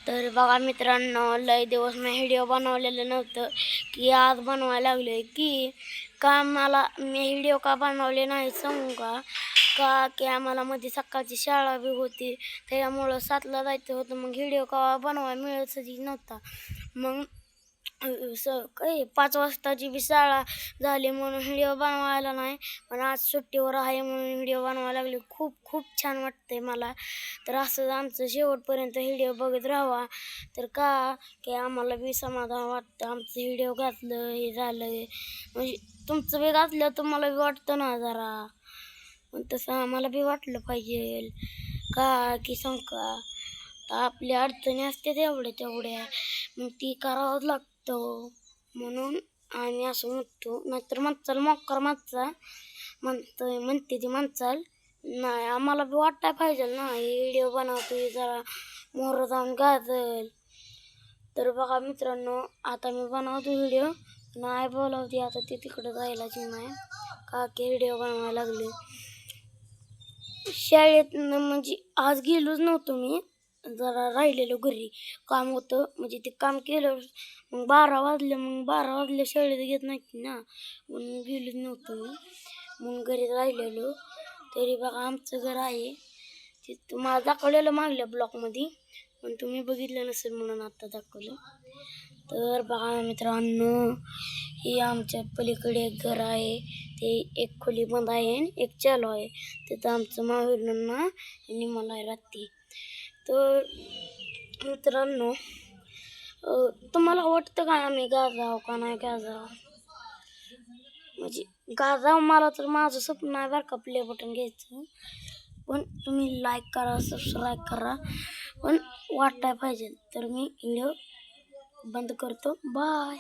तर बघा मित्रांनो, लय दिवस मी व्हिडिओ बनवलेलं नव्हतं की आज बनवायला लागले की मी व्हिडिओ का बनवले नाही सांगू का की आम्हाला मध्ये सकाळची शाळा बी होती, त्याच्यामुळं 7ला जायचं होतं. मग व्हिडिओ का बनवायला मिळतच नव्हता. मग काही 5 वाजताची बी शाळा झाली म्हणून व्हिडिओ बनवायला नाही. पण आज सुट्टीवर आहे म्हणून व्हिडिओ बनवायला लागले. खूप खूप छान वाटतंय मला. तर असंच आमचं शेवटपर्यंत व्हिडिओ बघत राहावा. तर की आम्हाला बी समाधान वाटतं. आमचं व्हिडिओ घातलं, हे झालं म्हणजे तुमचं बी घातलं तुम्हाला बी वाटतं ना जरा. पण तसं आम्हाला बी वाटलं पाहिजे की का तर आपल्या अडचणी असते तेवढ्या मग ती करावंच लागतं. म्हणून आम्ही असं म्हणतो. नाहीतर म्हणचाल मोकार माणसा म्हणते ती म्हणचाल नाही, आम्हाला बी वाटायला पाहिजे ना, हे व्हिडिओ बनवतोय जरा मोहरं जाऊन गाजल. तर बघा मित्रांनो, आता मी बनवतो व्हिडिओ. नाही बोलावते आता ती तिकडं जायलाच नाही की व्हिडिओ बनवायला लागले. शाळेत म्हणजे आज गेलोच नव्हतो मी, जरा राहिलेलो घरी काम होतं. म्हणजे ते काम केलं मग 12 वाजले. मग 12 वाजले शाळेत घेत नाहीत ना, म्हणून गेलोच नव्हतो मी. मग घरी राहिलेलो. तरी बघा आमचं घर आहे ते तुम्हाला दाखवलेलं मागल्या ब्लॉकमध्ये, पण तुम्ही बघितलं नसेल म्हणून आता दाखवलं. तर बघा मित्रांनो, हे आमच्या पलीकडे एक घर आहे. ते एक खोली बंद आहे आणि एक चालू आहे. तिथं आमचं माहेरनं आणि मला राहते. तर मित्रांनो, तुम्हाला वाटतं का आम्ही गाजाव का नाही गाजाव? म्हणजे गाजाव मला तर माझं स्वप्न आहे बरं का प्ले बटन घ्यायचं. पण तुम्ही लाईक करा, सबस्क्राईब करा. पण वाटायला पाहिजे. तर मी व्हिडिओ बंद करतो. बाय.